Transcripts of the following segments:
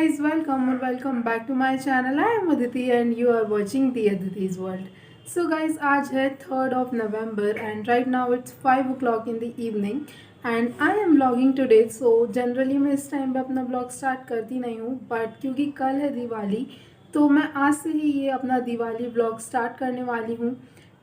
guys, welcome or welcome back to my channel. I am Aditi and you are watching the Aditi's World. So guys, आज है 3rd of November and right now it's 5 o'clock in the evening and I am vlogging today. So generally मैं इस time पे अपना vlog start करती नहीं हूँ, but क्योंकि कल है दिवाली तो मैं आज से ही ये अपना दिवाली vlog start करने वाली हूँ।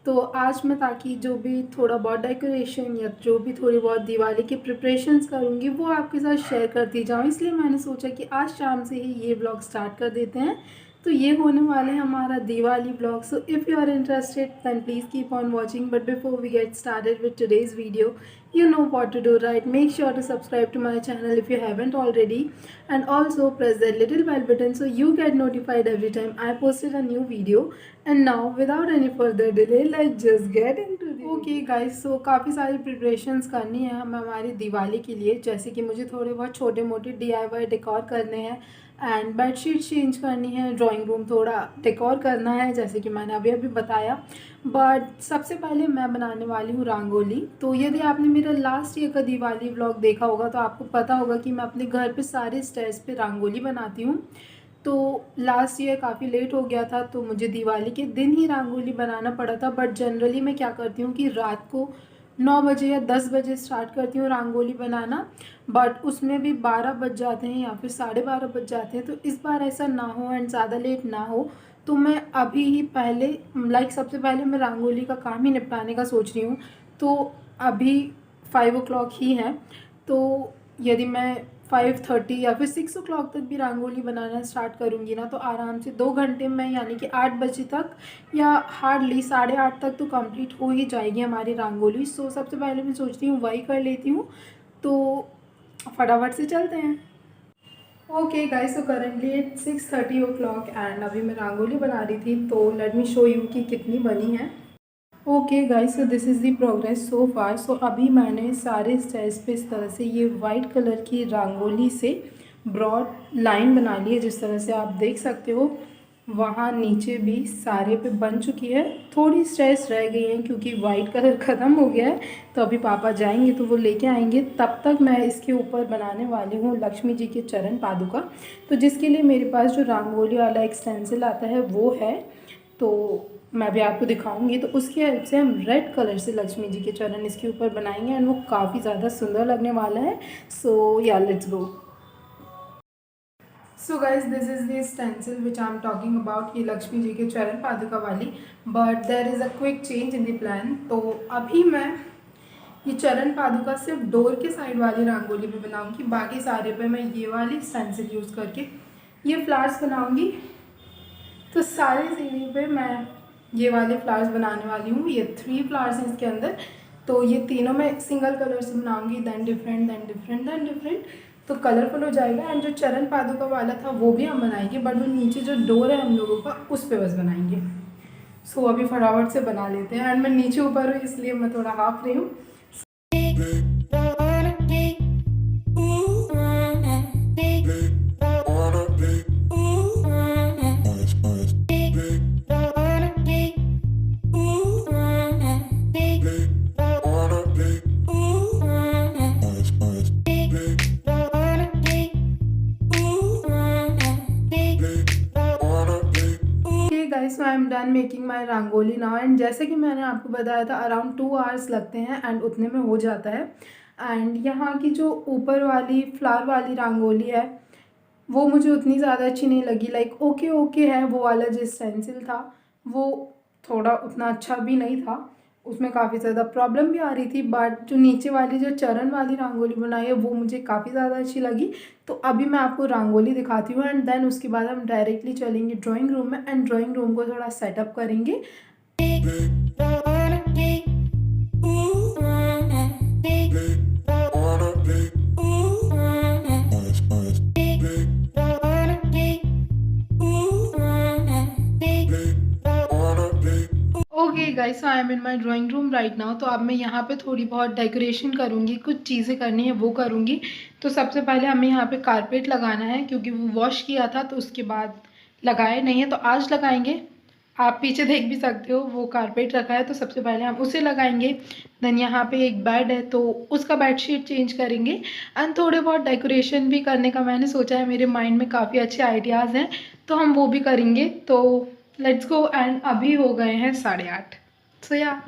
तो आज मैं ताकि जो भी थोड़ा बहुत डेकोरेशन या जो भी थोड़ी बहुत दिवाली की प्रिपरेशंस करूँगी वो आपके साथ शेयर करती जाऊँ, इसलिए मैंने सोचा कि आज शाम से ही ये ब्लॉग स्टार्ट कर देते हैं। तो ये होने वाला है हमारा Diwali blog. So if you are interested then please keep on watching, but before we get started with today's video, you know what to do, right? Make sure to subscribe to my channel if you haven't already, and also press that little bell button so you get notified every time I posted a new video. And now without any further delay, let's just get into the okay guys, so काफ़ी सारी preparations करनी है हमें हमारी दिवाली के लिए, जैसे कि मुझे थोड़े बहुत छोटे मोटे DIY डेकोर करने हैं एंड बेडशीट चेंज करनी है, ड्राइंग रूम थोड़ा डेकोर करना है जैसे कि मैंने अभी अभी बताया। बट सबसे पहले मैं बनाने वाली हूँ रंगोली। तो यदि आपने मेरा लास्ट ईयर का दिवाली व्लॉग देखा होगा तो आपको पता होगा कि मैं अपने घर पे सारे स्टेयर्स पे रंगोली बनाती हूँ। तो लास्ट ईयर काफ़ी लेट हो गया था तो मुझे दिवाली के दिन ही रंगोली बनाना पड़ा था। बट जनरली मैं क्या करती हूँ कि रात को 9 बजे या 10 बजे स्टार्ट करती हूँ रंगोली बनाना, बट उसमें भी 12 बज जाते हैं या फिर 12:30 बज जाते हैं। तो इस बार ऐसा ना हो एंड ज़्यादा लेट ना हो, तो मैं अभी ही पहले सबसे पहले मैं रंगोली का काम ही निपटाने का सोच रही हूँ। तो अभी 5 o'clock ही है, तो यदि मैं 5:30 या फिर 6 o'clock तक भी रंगोली बनाना स्टार्ट करूँगी ना तो आराम से 2 घंटे में यानी कि 8 बजे तक या हार्डली 8:30 तक तो कंप्लीट हो ही जाएगी हमारी रंगोली। सो सबसे पहले मैं सोचती हूँ वही कर लेती हूँ, तो फटाफट से चलते हैं। Okay guys, so currently it's 6:30 o'clock and अभी मैं रंगोली बना रही थी, तो लेट मी शो यू कि कितनी बनी है। Okay guys, so this is the progress so far. So अभी मैंने सारे स्टेयर्स पे इस तरह से ये वाइट कलर की रंगोली से ब्रॉड लाइन बना ली है, जिस तरह से आप देख सकते हो। वहाँ नीचे भी सारे पे बन चुकी है, थोड़ी स्टेयर्स रह गई हैं क्योंकि वाइट कलर ख़त्म हो गया है। तो अभी पापा जाएंगे तो वो लेके आएंगे, तब तक मैं इसके ऊपर बनाने वाली हूँ लक्ष्मी जी के चरण पादुका। तो जिसके लिए मेरे पास जो रंगोली वाला एक्सटेंसिल आता है वो है, तो मैं भी आपको दिखाऊंगी। तो उसकी हेल्प से हम रेड कलर से लक्ष्मी जी के चरण इसके ऊपर बनाएंगे एंड वो काफ़ी ज़्यादा सुंदर लगने वाला है। So yeah let's go. So guys, this is the stencil which I am talking about, ये लक्ष्मी जी के चरण पादुका वाली। But there is a quick change in the plan. तो अभी मैं ये चरण पादुका सिर्फ डोर के साइड वाली रंगोली पे बनाऊंगी, बाकी सारे पे मैं ये वाली स्टेंसिल यूज़ करके ये फ्लावर्स बनाऊंगी। तो सारी सीढ़ी पे मैं ये वाले फ्लावर्स बनाने वाली हूँ। ये 3 फ्लावर्स हैं इसके अंदर, तो ये तीनों मैं सिंगल कलर से बनाऊंगी, then different then different then different, तो कलरफुल हो जाएगा। एंड जो चरण पादुका वाला था वो भी हम बनाएंगे, बट वो नीचे जो डोर है हम लोगों का उस पर बस बनाएंगे। सो अभी फटाफट से बना लेते हैं। एंड मैं नीचे ऊपर हूँ इसलिए मैं थोड़ा हाफ रही हूँ। Guys, so I am done making my rangoli now. And जैसे कि मैंने आपको बताया था अराउंड 2 आवर्स लगते हैं एंड उतने में हो जाता है। एंड यहाँ की जो ऊपर वाली फ्लावर वाली रंगोली है वो मुझे उतनी ज़्यादा अच्छी नहीं लगी। लाइक ओके ओके है, वो वाला जो स्टेंसिल था वो थोड़ा उतना अच्छा भी नहीं था, उसमें काफ़ी ज़्यादा प्रॉब्लम भी आ रही थी। बट जो नीचे वाली जो चरण वाली रंगोली बनाई है वो मुझे काफ़ी ज़्यादा अच्छी लगी। तो अभी मैं आपको रंगोली दिखाती हूँ एंड देन उसके बाद हम डायरेक्टली चलेंगे ड्राइंग रूम में एंड ड्राइंग रूम को थोड़ा सेटअप करेंगे। Okay guys, I am in my drawing room right now. तो अब मैं यहाँ पे थोड़ी बहुत डेकोरेशन करूँगी, कुछ चीज़ें करनी है वो करूँगी। तो सबसे पहले हमें यहाँ पे कारपेट लगाना है क्योंकि वो वॉश किया था तो उसके बाद लगाए नहीं है, तो आज लगाएंगे। आप पीछे देख भी सकते हो वो कारपेट रखा है, तो सबसे पहले हम उसे लगाएंगे। देन यहाँ पे एक बेड है तो उसका बेडशीट चेंज करेंगे एंड थोड़े बहुत डेकोरेशन भी करने का मैंने सोचा है। मेरे माइंड में काफ़ी अच्छे आइडियाज़ हैं तो हम वो भी करेंगे। तो लेट्स गो। एंड अभी हो गए हैं 8:30। सो या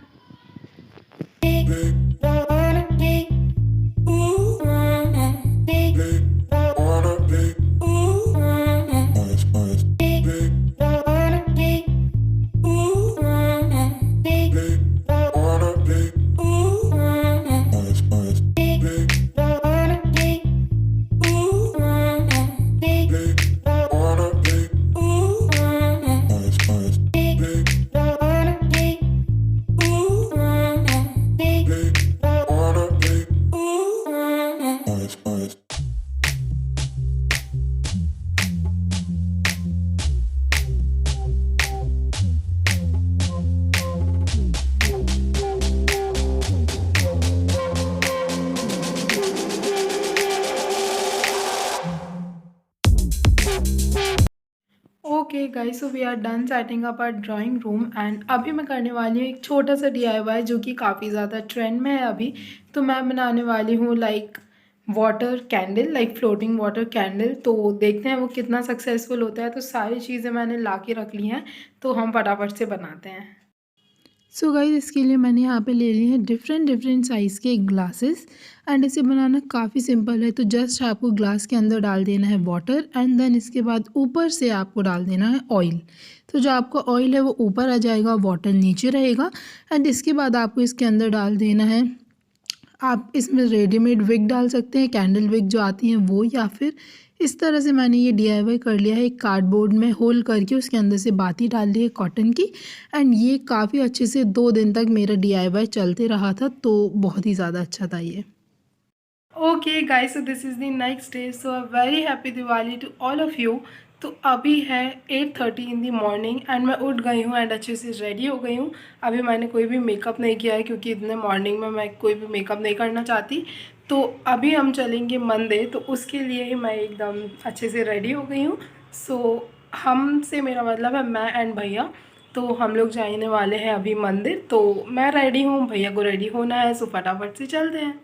okay guys, so we are done setting up our drawing room and अभी मैं करने वाली हूँ एक छोटा सा DIY जो कि काफ़ी ज़्यादा ट्रेंड में है अभी। तो मैं बनाने वाली हूँ like water candle, like floating water candle. तो देखते हैं वो कितना सक्सेसफुल होता है। तो सारी चीज़ें मैंने ला के रख ली हैं तो हम फटाफट से बनाते हैं। सो गाइस, इसके लिए मैंने यहाँ पे ले लिए हैं डिफरेंट डिफरेंट साइज़ के ग्लासेस एंड इसे बनाना काफ़ी सिंपल है। तो जस्ट आपको ग्लास के अंदर डाल देना है वाटर एंड देन इसके बाद ऊपर से आपको डाल देना है ऑयल। तो जो आपका ऑयल है वो ऊपर आ जाएगा, वाटर नीचे रहेगा एंड इसके बाद आपको इसके अंदर डाल देना है, आप इसमें रेडीमेड विक डाल सकते हैं, कैंडल विक जो आती हैं वो, या फिर इस तरह से मैंने ये DIY कर लिया है। एक कार्डबोर्ड में होल करके उसके अंदर से बाती डाल ली है कॉटन की एंड ये काफ़ी अच्छे से 2 दिन तक मेरा DIY चलते रहा था। तो बहुत ही ज़्यादा अच्छा था ये। Okay guys, so this is the next day. So very happy Diwali to all of you. तो अभी है 8:30 इन दी मॉर्निंग एंड मैं उठ गई हूँ एंड अच्छे से रेडी हो गई हूँ। अभी मैंने कोई भी मेकअप नहीं किया है क्योंकि इतने मॉर्निंग में मैं कोई भी मेकअप नहीं करना चाहती। तो अभी हम चलेंगे मंदिर, तो उसके लिए ही मैं एकदम अच्छे से रेडी हो गई हूँ। सो हमसे मेरा मतलब है मैं एंड भैया, तो हम लोग जाने वाले हैं अभी मंदिर। तो मैं रेडी हूँ, भैया को रेडी होना है, सो फटाफट से चलते हैं।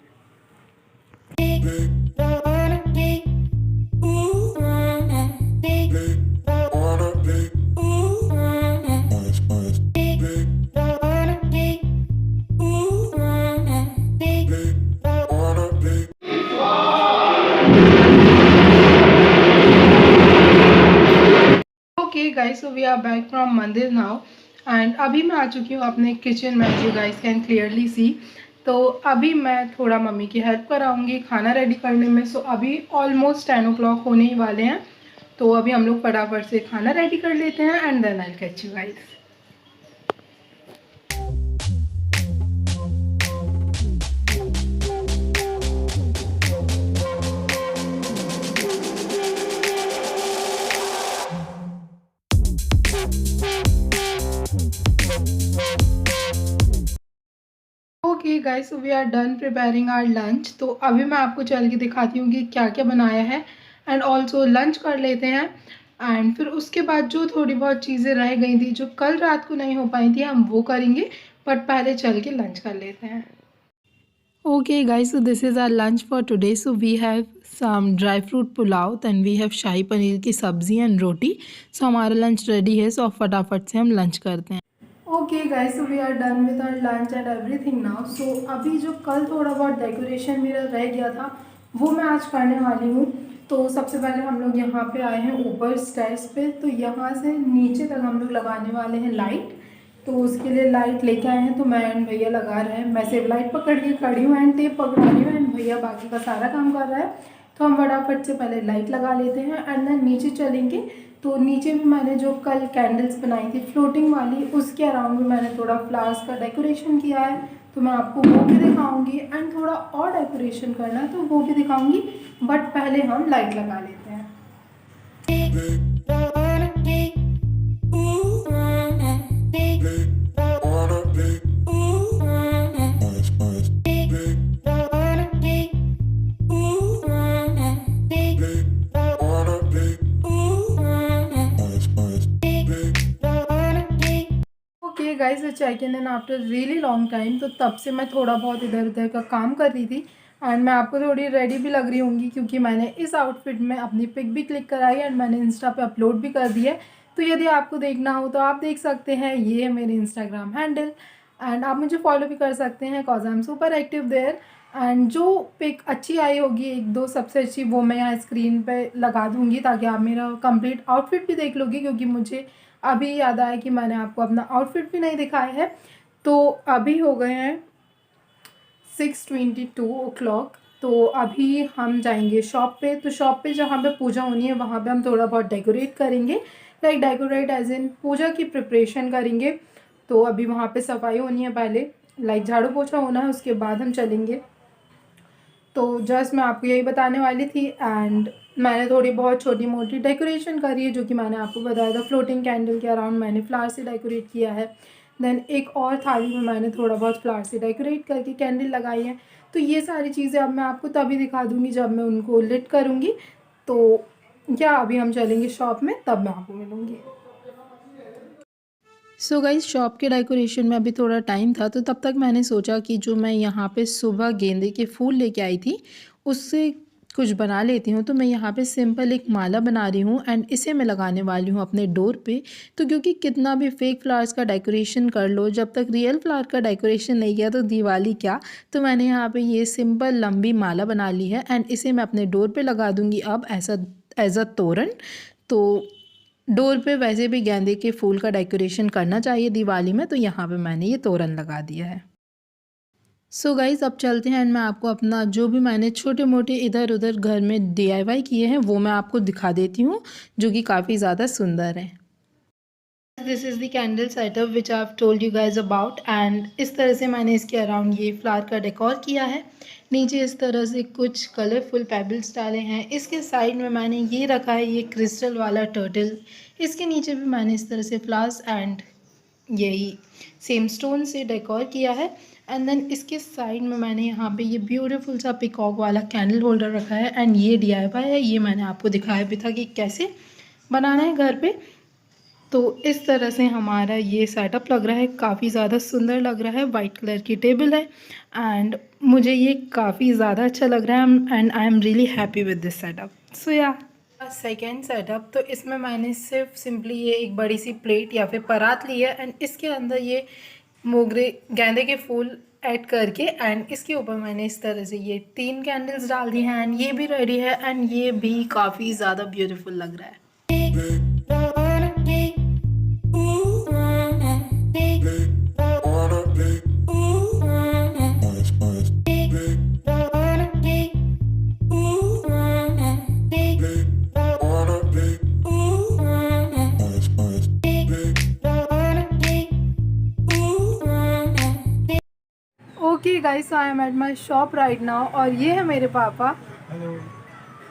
Okay guys, so we are back from mandir now and अभी मैं आ चुकी हूँ अपने किचन में, जो गाइस कैन क्लियरली सी। तो अभी मैं थोड़ा मम्मी की हेल्प कराऊंगी खाना रेडी करने में। सो अभी ऑलमोस्ट 10 o'clock होने ही वाले हैं। तो अभी हम लोग फटाफट से खाना रेडी कर लेते हैं and then I will catch you guys. Okay guys, so we are done preparing our lunch. तो अभी मैं आपको चल के दिखाती हूँ कि क्या क्या बनाया है एंड ऑल्सो लंच कर लेते हैं एंड फिर उसके बाद जो थोड़ी बहुत चीज़ें रह गई थी जो कल रात को नहीं हो पाई थी हम वो करेंगे, बट पहले चल के लंच कर लेते हैं। Okay guys, so this is our lunch for today. So we have some dry fruit pulao, then we have shahi paneer की सब्ज़ी एंड रोटी। सो हमारा लंच रेडी है, सो अब फटाफट से हम लंच करते हैं। Okay guys, so we are done with our lunch and everything now. So अभी जो कल थोड़ा बहुत डेकोरेशन मेरा रह गया था वो मैं आज करने वाली हूँ। तो सबसे पहले हम लोग यहाँ पे आए हैं ऊपर स्टेयर्स पे। तो यहाँ से नीचे तक हम लोग लगाने वाले हैं लाइट। तो उसके लिए लाइट लेके आए हैं, तो मैं एंड भैया लगा रहे हैं। मैं सिर्फ लाइट पकड़ के खड़ी हूँ एंड टेप पकड़ा रही हूँ एंड भैया बाकी का सारा काम कर रहा है। तो हम फटाफट से पहले लाइट लगा लेते हैं एंड देन नीचे चलेंगे। तो नीचे भी मैंने जो कल कैंडल्स बनाई थी फ्लोटिंग वाली, उसके अराउंड में मैंने थोड़ा फ्लावर्स का डेकोरेशन किया है। तो मैं आपको वो भी दिखाऊंगी एंड थोड़ा और डेकोरेशन करना है तो वो भी दिखाऊंगी, बट पहले हम लाइट लगा लेते हैं। ओके गाइस, तो check in after really long time, तो तब से मैं थोड़ा बहुत इधर उधर का काम कर रही थी। एंड मैं आपको थोड़ी रेडी भी लग रही होंगी क्योंकि मैंने इस आउटफिट में अपनी पिक भी क्लिक कराई एंड मैंने इंस्टा पे अपलोड भी कर दी है। तो यदि आपको देखना हो तो आप देख सकते हैं, ये है मेरे इंस्टाग्राम हैंडल एंड आप मुझे फॉलो भी कर सकते हैं cause I am super active there. And जो पिक अच्छी आई होगी, एक दो सबसे अच्छी, वो मैं यहाँ स्क्रीन पे लगा दूँगी ताकि आप मेरा कंप्लीट आउटफिट भी देख लोगे, क्योंकि मुझे अभी याद आया कि मैंने आपको अपना आउटफिट भी नहीं दिखाया है। तो अभी हो गए हैं 6:22 तो अभी हम जाएंगे शॉप पे। तो शॉप पे जहाँ पे पूजा होनी है वहाँ पे हम थोड़ा बहुत डेकोरेट करेंगे, लाइक डेकोरेट एज इन पूजा की प्रिपरेशन करेंगे। तो अभी वहाँ पे सफाई होनी है पहले, लाइक झाड़ू पोछा होना है, उसके बाद हम चलेंगे। तो जस्ट मैं आपको यही बताने वाली थी। एंड मैंने थोड़ी बहुत छोटी मोटी डेकोरेशन करी है, जो कि मैंने आपको बताया था फ्लोटिंग कैंडल के अराउंड मैंने फ्लावर से डेकोरेट किया है। देन एक और थाली में मैंने थोड़ा बहुत फ्लावर से डेकोरेट करके कैंडल लगाई है। तो ये सारी चीज़ें अब मैं आपको तभी दिखा दूँगी जब मैं उनको लिट करूँगी। तो क्या अभी हम चलेंगे शॉप में, तब मैं आपको मिलूँगी। सो गाइस, शॉप के डेकोरेशन में अभी थोड़ा टाइम था, तो तब तक मैंने सोचा कि जो मैं यहाँ पे सुबह गेंदे के फूल लेके आई थी उससे कुछ बना लेती हूँ। तो मैं यहाँ पे सिंपल एक माला बना रही हूँ एंड इसे मैं लगाने वाली हूँ अपने डोर पे। तो क्योंकि कितना भी फेक फ्लावर्स का डेकोरेशन कर लो, जब तक रियल फ्लावर का डेकोरेशन नहीं किया तो दिवाली क्या। तो मैंने यहाँ पे ये सिंपल लंबी माला बना ली है एंड इसे मैं अपने डोर पे लगा दूँगी अब ऐसा एज अ तोरण। तो डोर पे वैसे भी गेंदे के फूल का डेकोरेशन करना चाहिए दिवाली में, तो यहाँ पे मैंने ये तोरण लगा दिया है। सो गाइज़, अब चलते हैं एंड मैं आपको अपना जो भी मैंने छोटे मोटे इधर उधर घर में DIY किए हैं वो मैं आपको दिखा देती हूँ, जो कि काफ़ी ज़्यादा सुंदर है। This is the candle setup which I have told you guys about. And इस तरह से मैंने इसके अराउंड ये फ्लावर का डेकोर किया है। नीचे इस तरह से कुछ कलरफुल पेबल्स डाले हैं। इसके साइड में मैंने ये रखा है ये क्रिस्टल वाला टर्टल। इसके नीचे भी मैंने इस तरह से फ्लावर्स एंड यही सेम स्टोन से डेकोर किया है। एंड देन इसके साइड में मैंने यहाँ पे ये ब्यूटीफुल सा पिकॉक वाला कैंडल होल्डर रखा है एंड ये DIY है। ये मैंने आपको दिखाया भी था कि कैसे बनाना है घर पे। तो इस तरह से हमारा ये सेटअप लग रहा है, काफ़ी ज़्यादा सुंदर लग रहा है। वाइट कलर की टेबल है एंड मुझे ये काफ़ी ज़्यादा अच्छा लग रहा है and I am really happy with this setup. So या सेकेंड सेटअप, तो इसमें मैंने सिर्फ सिंपली ये एक बड़ी सी प्लेट या फिर परात ली है एंड इसके अंदर ये मोगरे गेंदे के फूल ऐड करके एंड इसके ऊपर मैंने इस तरह से ये 3 कैंडल्स डाल दी हैं एंड ये भी रेडी है एंड ये भी काफ़ी ज़्यादा ब्यूटीफुल लग रहा है। Okay guys, I am at my shop right now और ये है मेरे पापा। Hello,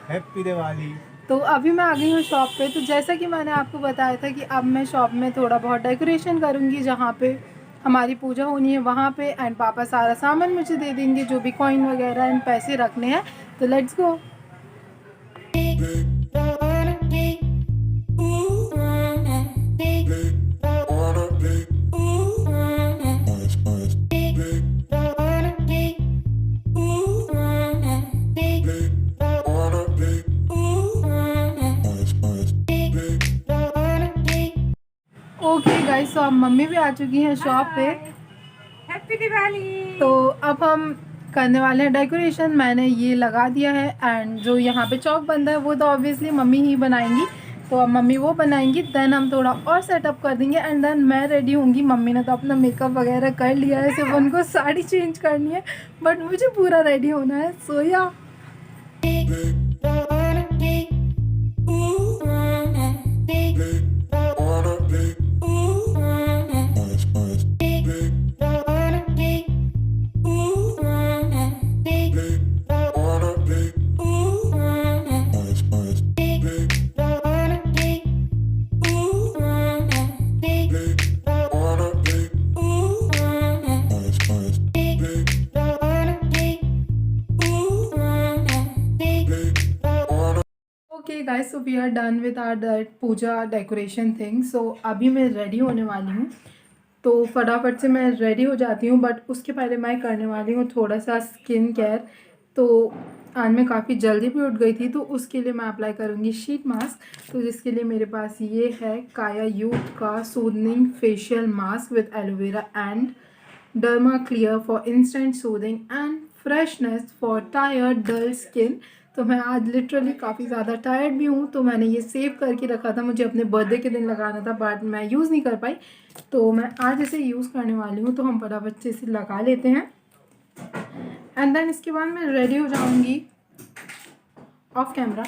happy Diwali. तो अभी मैं आ गई हूँ शॉप पे। तो जैसा कि मैंने आपको बताया था कि अब मैं शॉप में थोड़ा बहुत डेकोरेशन करूँगी, जहाँ पे हमारी पूजा होनी है वहाँ पे। एंड पापा सारा सामान मुझे दे देंगे, जो भी कॉइन वगैरह एंड पैसे रखने हैं। तो लेट्स गो। ओके गाइस, तो अब मम्मी भी आ चुकी हैं शॉप पे। हैप्पी दिवाली। तो अब हम करने वाले हैं डेकोरेशन। मैंने ये लगा दिया है एंड जो यहाँ पे चौक बंद है वो तो ऑब्वियसली मम्मी ही बनाएंगी। तो अब मम्मी वो बनाएंगी, देन हम थोड़ा और सेटअप कर देंगे एंड देन मैं रेडी होंगी। मम्मी ने तो अपना मेकअप वगैरह कर लिया है, सिर्फ उनको साड़ी चेंज करनी है, बट मुझे पूरा रेडी होना है। सो या okay guys, so we are done with our that puja decoration thing. So अभी मैं रेडी होने वाली हूँ। तो फटाफट से मैं रेडी हो जाती हूँ, बट उसके पहले मैं करने वाली हूँ थोड़ा सा स्किन केयर। तो आज मैं काफ़ी जल्दी भी उठ गई थी, तो उसके लिए मैं अप्लाई करूँगी शीट मास्क। तो जिसके लिए मेरे पास ये है काया यूथ का soothing facial mask with aloe vera and derma clear for instant soothing and freshness for tired dull skin. तो मैं आज लिटरली काफ़ी ज़्यादा टायर्ड भी हूँ, तो मैंने ये सेव करके रखा था, मुझे अपने बर्थडे के दिन लगाना था, बट मैं यूज़ नहीं कर पाई। तो मैं आज इसे यूज़ करने वाली हूँ, तो हम फटाफट से इसे लगा लेते हैं एंड देन इसके बाद मैं रेडी हो जाऊँगी off camera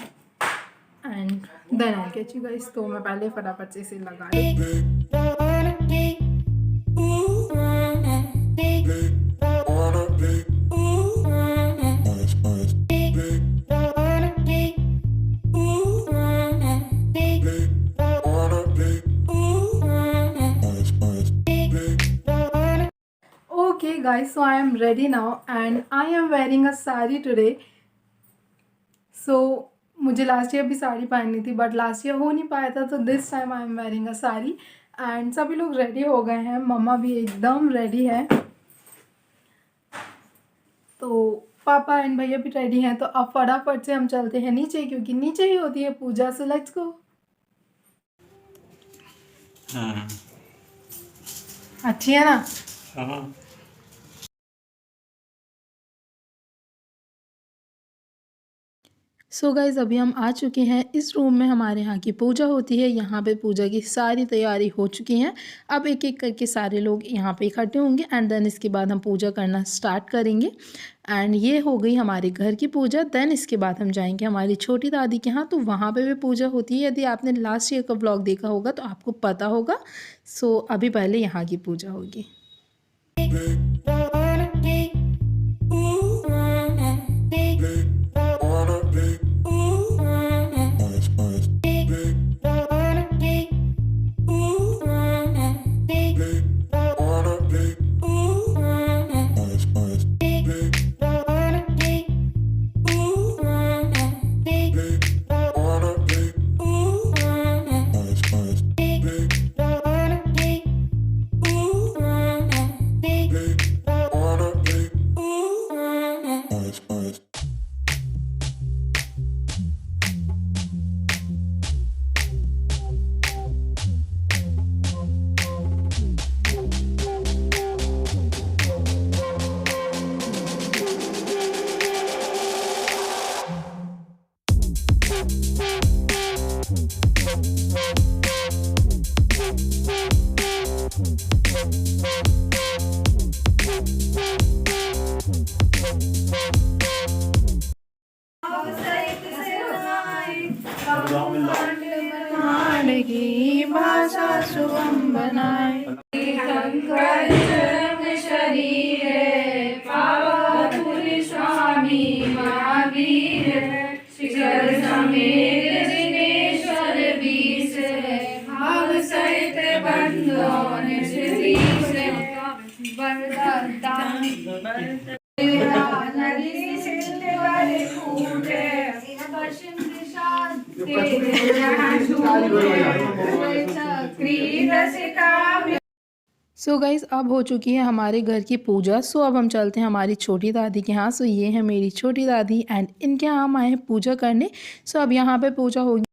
and then I catch you guys. तो मैं पहले फटाफट से इसे लगा Okay guys, so I am ready now and I am wearing a sari today. So मुझे लास्ट ईयर भी साड़ी पहननी थी, बट लास्ट ईयर हो नहीं पाया था, तो this time I am wearing a sari and सभी लोग रेडी हो गए हैं, मम्मा भी एकदम रेडी है, तो पापा एंड भैया भी रेडी हैं। तो अब फटाफट से हम चलते हैं नीचे, क्योंकि नीचे ही होती है पूजा। So let's go. अच्छी है ना? सो गाइज़ अभी हम आ चुके हैं इस रूम में, हमारे यहाँ की पूजा होती है। यहाँ पे पूजा की सारी तैयारी हो चुकी हैं। अब एक एक करके सारे लोग यहाँ पे इकट्ठे होंगे एंड देन इसके बाद हम पूजा करना स्टार्ट करेंगे। एंड ये हो गई हमारे घर की पूजा। देन इसके बाद हम जाएंगे हमारी छोटी दादी के यहाँ, तो वहाँ पे भी पूजा होती है। यदि आपने लास्ट ईयर का ब्लॉग देखा होगा तो आपको पता होगा। सो अभी पहले यहाँ की पूजा होगी। की भाषा शुभम बनाए शरीर पावपुर स्वामी महावीर शिखर समेत जिनेश्वर बीस भाव सहित बंधों शीश बरदान नदी सिंधुवर कूटे पश्चिम दिशा सो गाइज़ अब हो चुकी है हमारे घर की पूजा। सो अब हम चलते हैं हमारी छोटी दादी के यहाँ। सो ये है मेरी छोटी दादी एंड इनके यहाँ हम आए हैं पूजा करने। सो अब यहाँ पे पूजा होगी।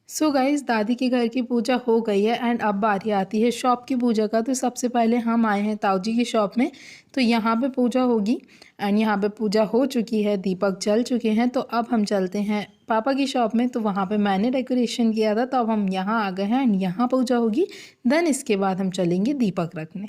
सो गाइज़ दादी के घर की पूजा हो गई है एंड अब बारी आती है शॉप की पूजा का। तो सबसे पहले हम आए हैं ताऊ जी की शॉप में, तो यहाँ पे पूजा होगी एंड यहाँ पे पूजा हो चुकी है, दीपक जल चुके हैं। तो अब हम चलते हैं पापा की शॉप में, तो वहाँ पे मैंने डेकोरेशन किया था, तो अब हम यहाँ आ गए हैं एंड यहाँ पूजा होगी। देन इसके बाद हम चलेंगे दीपक रखने।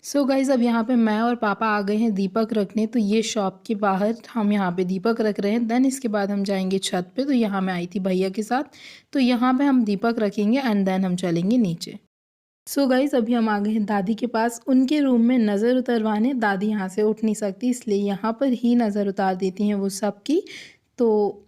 सो गाइज़ अब यहाँ पे मैं और पापा आ गए हैं दीपक रखने। तो ये शॉप के बाहर हम यहाँ पे दीपक रख रहे हैं। देन इसके बाद हम जाएंगे छत पे। तो यहाँ मैं आई थी भैया के साथ, तो यहाँ पे हम दीपक रखेंगे एंड देन हम चलेंगे नीचे। सो गाइस अभी हम आ गए हैं दादी के पास उनके रूम में नज़र उतरवाने। दादी यहाँ से उठ नहीं सकती, इसलिए यहाँ पर ही नज़र उतार देती हैं वो सबकी। तो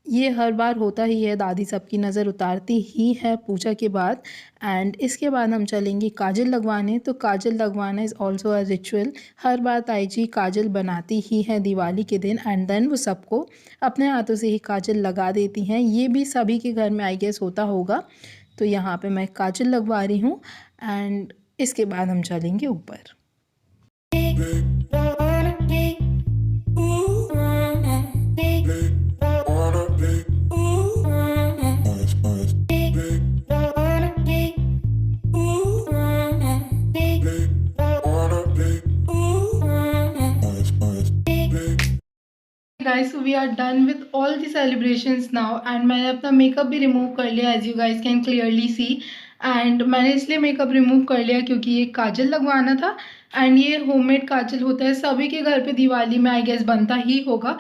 ये हर बार होता ही है, दादी सबकी नज़र उतारती ही है पूजा के बाद। एंड इसके बाद हम चलेंगे काजल लगवाने। तो काजल लगवाना इज़ ऑल्सो अ रिचुअल। हर बार ताई जी काजल बनाती ही हैं दिवाली के दिन, एंड देन वो सबको अपने हाथों से ही काजल लगा देती हैं। ये भी सभी के घर में आई गेस होता होगा। तो यहाँ पे मैं काजल लगवा रही हूँ एंड इसके बाद हम चलेंगे ऊपर। Guys we are done with all the celebrations now and मैंने अपना मेकअप भी रिमूव कर लिया, as you guys can clearly see. And मैंने इसलिए मेकअप रिमूव कर लिया क्योंकि ये काजल लगवाना था। एंड ये होममेड काजल होता है, सभी के घर पे दिवाली में आई गेस बनता ही होगा,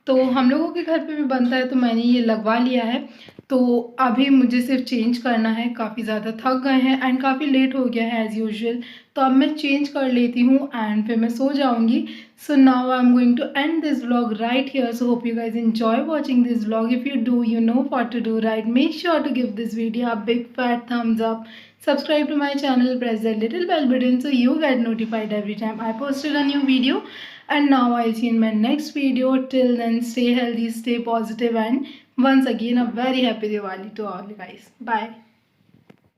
तो हम लोगों के घर पे भी बनता है, तो मैंने ये लगवा लिया है। तो अभी मुझे सिर्फ चेंज करना है, काफ़ी ज़्यादा थक गए हैं एंड काफ़ी लेट हो गया है एज़ यूजुअल। तो अब मैं चेंज कर लेती हूँ एंड फिर मैं सो जाऊँगी। So now I'm going to end this vlog right here. So hope you guys enjoy watching this vlog. If you do, you know what to do, right? Make sure to give this video a big fat thumbs up. Subscribe to my channel, press the little bell button so you get notified every time I posted a new video. And now I'll see you in my next video. Till then, stay healthy, stay positive, and once again a very happy Diwali to all you guys. Bye.